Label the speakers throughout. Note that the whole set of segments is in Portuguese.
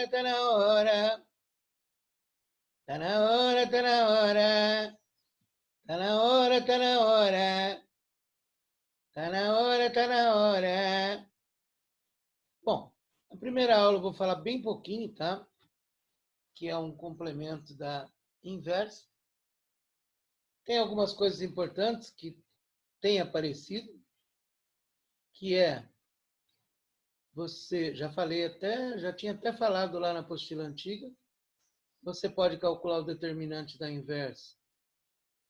Speaker 1: tá na hora. Tá na hora, tá na hora. Tá na hora, tá na hora. Tá na hora, tá na hora. Bom, a primeira aula eu vou falar bem pouquinho, tá? Que é um complemento da inversa. Tem algumas coisas importantes que têm aparecido, que é, já tinha até falado lá na apostila antiga, você pode calcular o determinante da inversa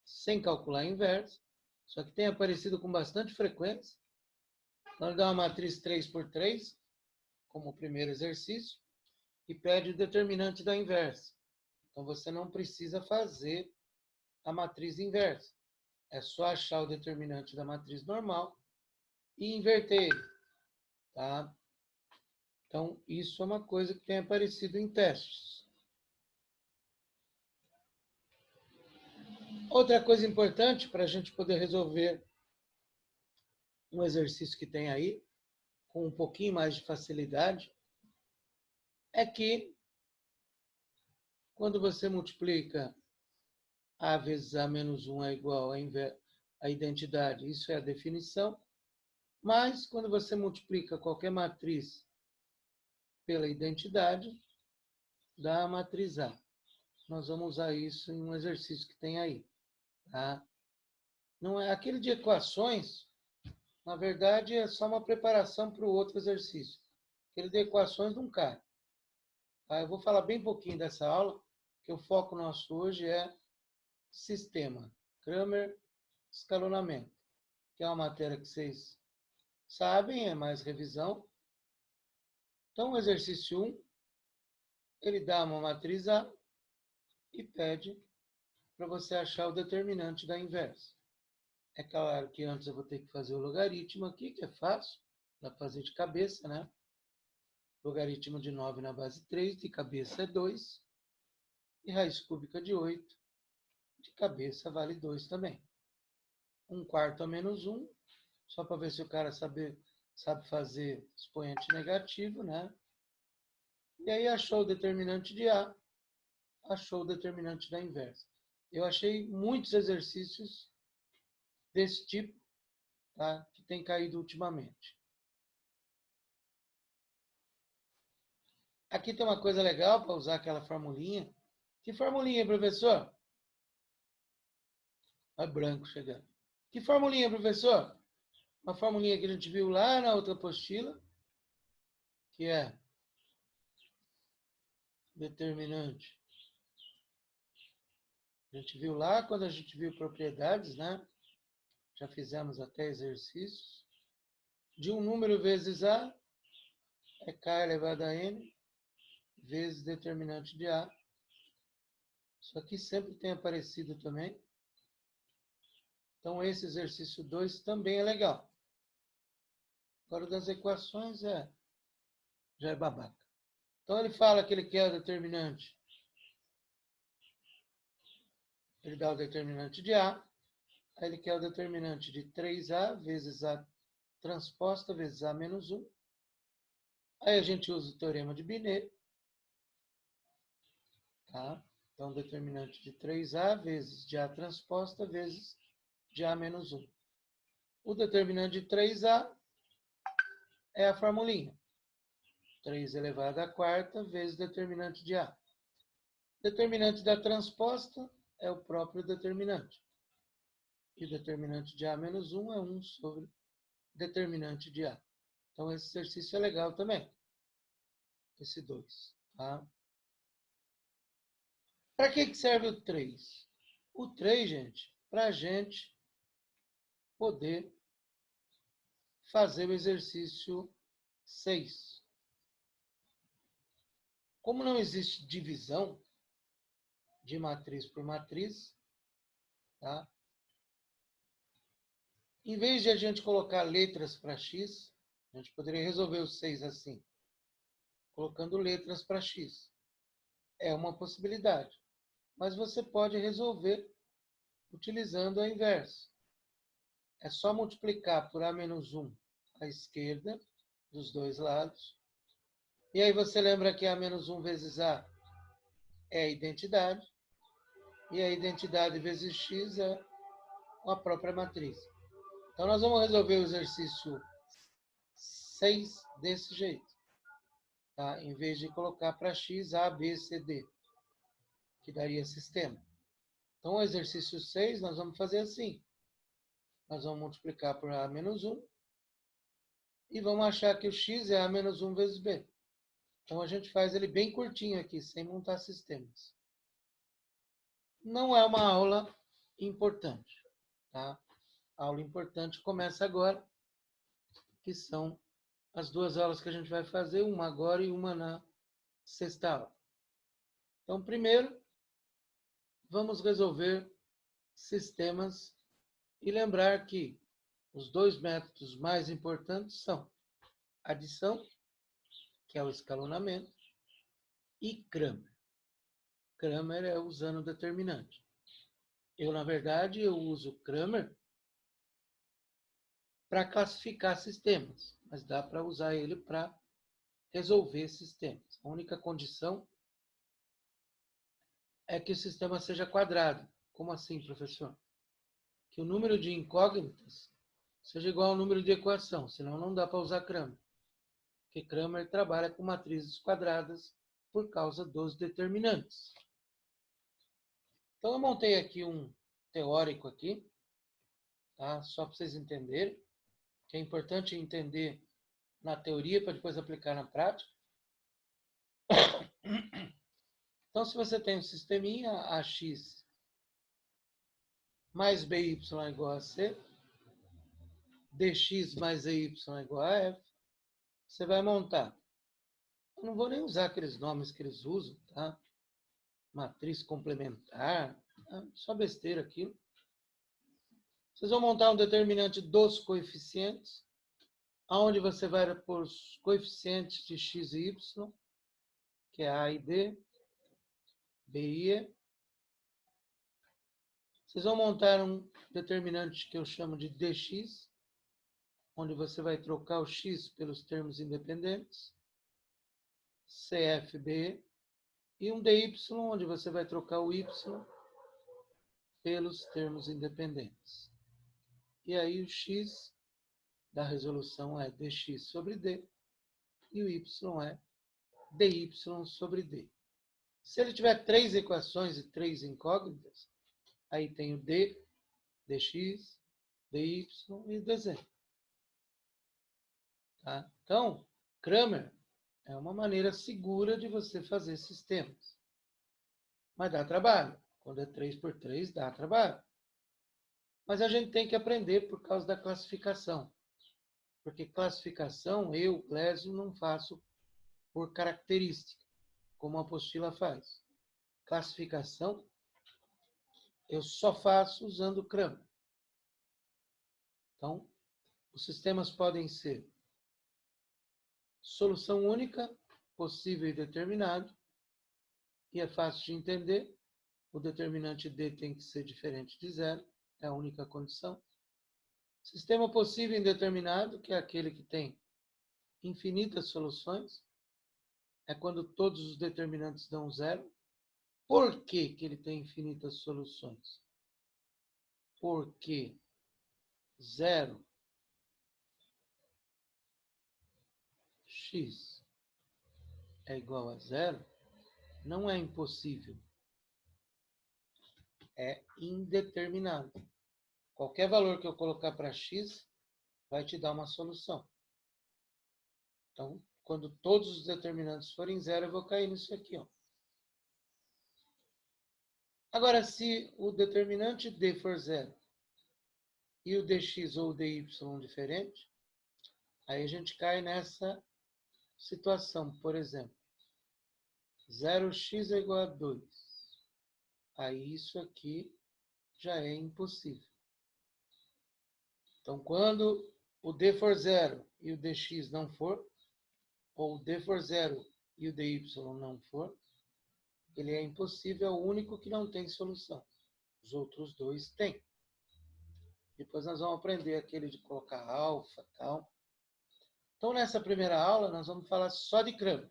Speaker 1: sem calcular a inversa, só que tem aparecido com bastante frequência. Então, ele dá uma matriz 3x3, como o primeiro exercício, e pede o determinante da inversa. Então, você não precisa fazer a matriz inversa. É só achar o determinante da matriz normal e inverter ele. Tá? Então, isso é uma coisa que tem aparecido em testes. Outra coisa importante para a gente poder resolver um exercício que tem aí, com um pouquinho mais de facilidade, é que quando você multiplica A vezes A menos 1 é igual à identidade, isso é a definição, mas quando você multiplica qualquer matriz pela identidade, dá a matriz A. Nós vamos usar isso em um exercício que tem aí. Tá? Não é aquele de equações, na verdade, é só uma preparação para o outro exercício. Aquele de equações não cai. Tá? Eu vou falar bem pouquinho dessa aula, que o foco nosso hoje é sistema, Cramer, escalonamento, que é uma matéria que vocês sabem, é mais revisão. Então, o exercício 1, ele dá uma matriz A e pede para você achar o determinante da inversa. É claro que antes eu vou ter que fazer o logaritmo aqui, que é fácil, dá para fazer de cabeça, né? Logaritmo de 9 na base 3, de cabeça é 2. E raiz cúbica de 8, de cabeça vale 2 também. 1/4 a menos 1, só para ver se o cara sabe fazer expoente negativo, né? E aí achou o determinante de A, achou o determinante da inversa. Eu achei muitos exercícios desse tipo, tá? Que tem caído ultimamente. Aqui tem uma coisa legal para usar aquela formulinha. Que formulinha, professor? Olha branco chegando. Que formulinha, professor? Uma formulinha que a gente viu lá na outra apostila, que é determinante. A gente viu lá quando a gente viu propriedades, né? Já fizemos até exercícios. De um número vezes A é K elevado a N vezes determinante de A. Isso aqui sempre tem aparecido também. Então, esse exercício 2 também é legal. Agora, das equações, já é babaca. Então, ele fala que ele quer o determinante. Ele dá o determinante de A. Aí ele quer o determinante de 3A vezes A transposta vezes A menos 1. Aí a gente usa o teorema de Binet. Tá? Então, determinante de 3A vezes de A transposta vezes de A menos 1. O determinante de 3A é a formulinha. 3 elevado à quarta vezes determinante de A. Determinante da transposta é o próprio determinante. E o determinante de A menos 1 é 1 sobre determinante de A. Então, esse exercício é legal também. Esse 2. Tá? Para que serve o 3? O 3, gente, para a gente poder fazer o exercício 6. Como não existe divisão de matriz por matriz, tá? Em vez de a gente colocar letras para x, a gente poderia resolver o 6 assim, colocando letras para x. É uma possibilidade. Mas você pode resolver utilizando a inversa. É só multiplicar por A menos 1 à esquerda, dos dois lados, E aí você lembra que A menos 1 vezes A é a identidade, e a identidade vezes X é a própria matriz. Então, nós vamos resolver o exercício 6 desse jeito, tá? Em vez de colocar para X, A, B, C, D, que daria sistema. Então, o exercício 6, nós vamos fazer assim. Nós vamos multiplicar por A menos 1 e vamos achar que o X é A menos 1 vezes B. Então, a gente faz ele bem curtinho aqui, sem montar sistemas. Não é uma aula importante, tá? A aula importante começa agora, que são as duas aulas que a gente vai fazer, uma agora e uma na sexta aula. Então, primeiro, vamos resolver sistemas e lembrar que os dois métodos mais importantes são adição, que é o escalonamento, e Cramer. Cramer é usando determinante. Na verdade, eu uso Cramer para classificar sistemas, mas dá para usar ele para resolver sistemas. A única condição é que o sistema seja quadrado. Como assim, professor? Que o número de incógnitas seja igual ao número de equação, senão não dá para usar Cramer. Porque Cramer trabalha com matrizes quadradas por causa dos determinantes. Então, eu montei aqui um teórico aqui, tá? Só para vocês entenderem, que é importante entender na teoria para depois aplicar na prática. Então, se você tem um sisteminha AX mais BY é igual a C, DX mais EY é igual a F, você vai montar. Eu não vou nem usar aqueles nomes que eles usam, tá? Matriz complementar, só besteira aquilo. Vocês vão montar um determinante dos coeficientes, aonde você vai pôr os coeficientes de x e y, que é A e D, B e E. Vocês vão montar um determinante que eu chamo de dx, onde você vai trocar o x pelos termos independentes, CFB, e um dy, onde você vai trocar o y pelos termos independentes. E aí o x da resolução é dx sobre d, e o y é dy sobre d. Se ele tiver três equações e três incógnitas, aí tem o d, dx, dy e dz. Tá? Então, Cramer é uma maneira segura de você fazer sistemas. Mas dá trabalho. Quando é 3x3, dá trabalho. Mas a gente tem que aprender por causa da classificação. Porque classificação, eu, Clésio, não faço por característica, como a apostila faz. Classificação, eu só faço usando Cramer. Então, os sistemas podem ser solução única, possível e determinado, e é fácil de entender. O determinante D tem que ser diferente de zero, é a única condição. Sistema possível e indeterminado, que é aquele que tem infinitas soluções, é quando todos os determinantes dão zero. Por que que ele tem infinitas soluções? Porque zero x é igual a zero não é impossível, é indeterminado. Qualquer valor que eu colocar para x vai te dar uma solução. Então, quando todos os determinantes forem zero, eu vou cair nisso aqui, ó. Agora, se o determinante d for zero e o dx ou o dy diferente, aí a gente cai nessa situação. Por exemplo, 0x é igual a 2. Aí isso aqui já é impossível. Então, quando o d for zero e o dx não for, ou o d for zero e o dy não for, ele é impossível, é o único que não tem solução. Os outros dois têm. Depois nós vamos aprender aquele de colocar alfa e tal. Então, nessa primeira aula, nós vamos falar só de Cramer.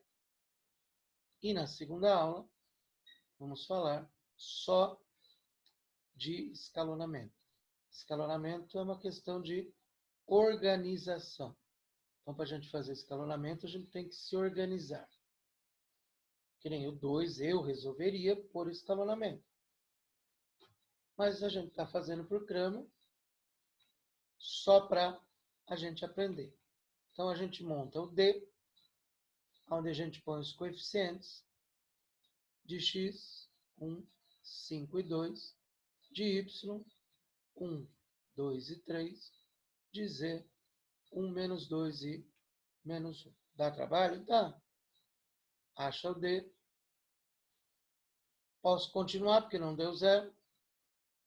Speaker 1: E na segunda aula, vamos falar só de escalonamento. Escalonamento é uma questão de organização. Então, para a gente fazer escalonamento, a gente tem que se organizar. Que nem o 2 eu resolveria por escalonamento. Mas a gente está fazendo por Kramer só para a gente aprender. Então, a gente monta o D, onde a gente põe os coeficientes de x, 1, 5 e 2, de y, 1, 2 e 3, de z, 1, menos 2 e menos 1. Dá trabalho? Dá. Acha o D. Posso continuar porque não deu zero.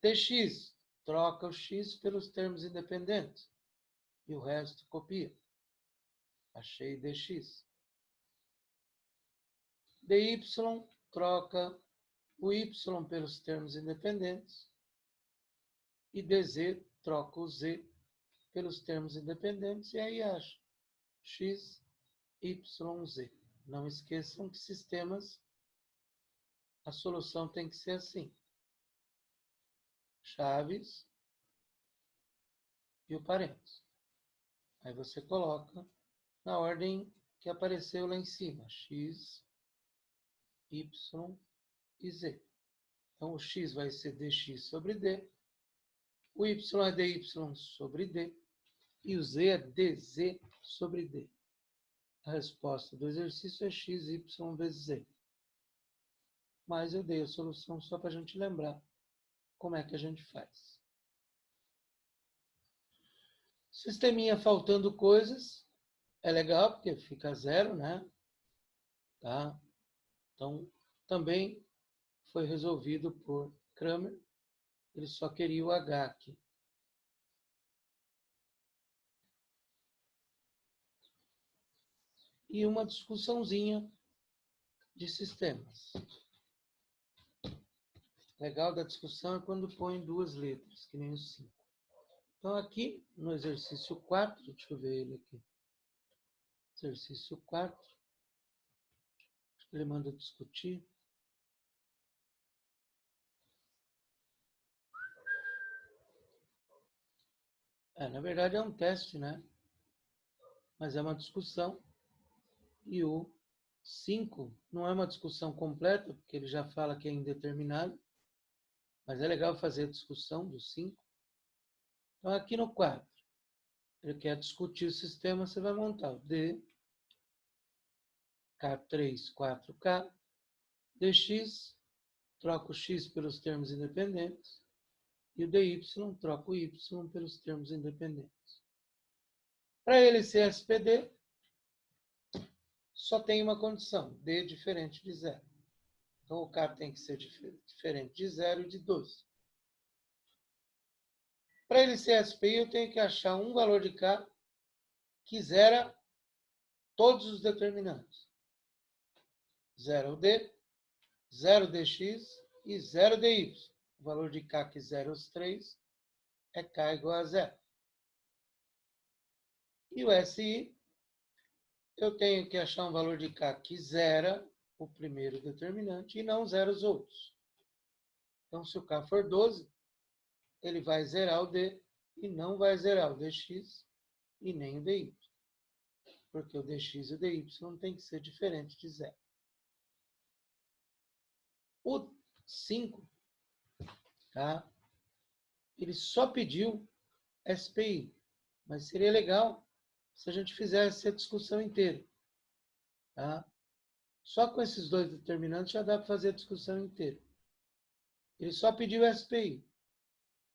Speaker 1: Dx, troca o x pelos termos independentes. E o resto copia. Achei dx. Dy, troca o y pelos termos independentes. E dz, troca o z pelos termos independentes. E aí acha x, y, z. Não esqueçam que sistemas, a solução tem que ser assim. Chaves e o parênteses. Aí você coloca na ordem que apareceu lá em cima. X, y e z. Então, o x vai ser dx sobre d. O y é dy sobre d. E o z é dz sobre d. A resposta do exercício é x, y vezes z. Mas eu dei a solução só para a gente lembrar como é que a gente faz. Sisteminha faltando coisas. É legal, porque fica zero, né? Tá? Então, também foi resolvido por Kramer. Ele só queria o H aqui. E uma discussãozinha de sistemas. Legal da discussão é quando põe duas letras, que nem o 5. Então, aqui no exercício 4, deixa eu ver ele aqui. Exercício 4. Acho que ele manda discutir. Na verdade é um teste, né? Mas é uma discussão. E o 5 não é uma discussão completa, porque ele já fala que é indeterminado. Mas é legal fazer a discussão do 5. Então, aqui no 4, ele quer discutir o sistema, você vai montar o D, K3, 4K, dx, troca o x pelos termos independentes, e o dy, troca o y pelos termos independentes. Para ele ser SPD, só tem uma condição, d diferente de zero. Então, o k tem que ser diferente de 0 e de 2. Para ele ser SPI, eu tenho que achar um valor de k que zera todos os determinantes. 0 é o d, 0 dx e 0 dy. O valor de k que zera os três é k igual a 0. E o SI, eu tenho que achar um valor de k que zera o primeiro determinante e não zera os outros. Então, se o k for 12, ele vai zerar o d e não vai zerar o dx e nem o dy. Porque o dx e o dy tem que ser diferente de 0. O 5, tá? Ele só pediu SPI, mas seria legal se a gente fizesse a discussão inteira. Tá? Só com esses dois determinantes já dá para fazer a discussão inteira. Ele só pediu SPI,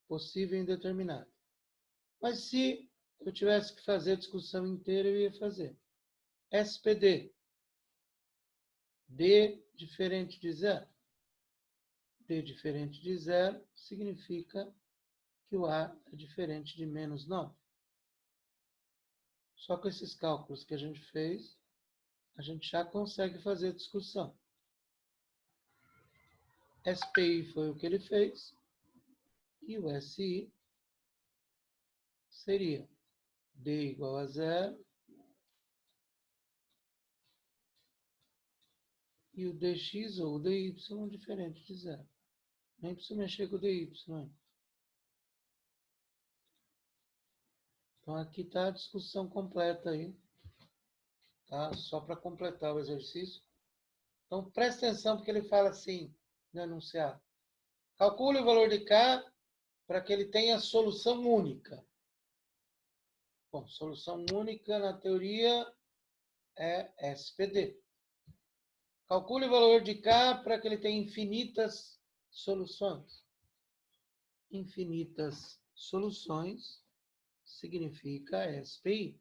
Speaker 1: possível e indeterminado. Mas se eu tivesse que fazer a discussão inteira, eu ia fazer. SPD, D diferente de 0. D diferente de 0 significa que o A é diferente de menos 9. Só com esses cálculos que a gente fez, a gente já consegue fazer a discussão. SPI foi o que ele fez, e o SI seria D igual a 0, E o dx ou o dy diferente de zero. Nem preciso mexer com o dy. Então, aqui está a discussão completa aí. Tá? Só para completar o exercício. Então, presta atenção, porque ele fala assim, no enunciado. Calcule o valor de K para que ele tenha solução única. Bom, solução única, na teoria, é SPD. Calcule o valor de K para que ele tenha infinitas soluções. Infinitas soluções significa SPI.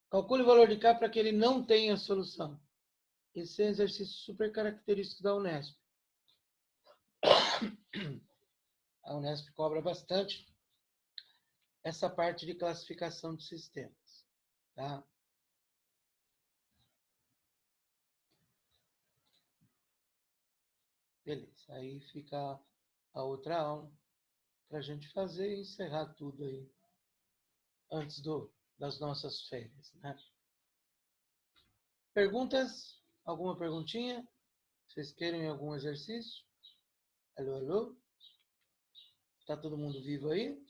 Speaker 1: Calcule o valor de K para que ele não tenha solução. Esse é um exercício super característico da Unesp. A Unesp cobra bastante essa parte de classificação de sistemas. Tá? Beleza, aí fica a outra aula para a gente fazer e encerrar tudo aí antes das nossas férias. Né? Perguntas? Alguma perguntinha? Vocês querem algum exercício? Alô, alô? Tá todo mundo vivo aí?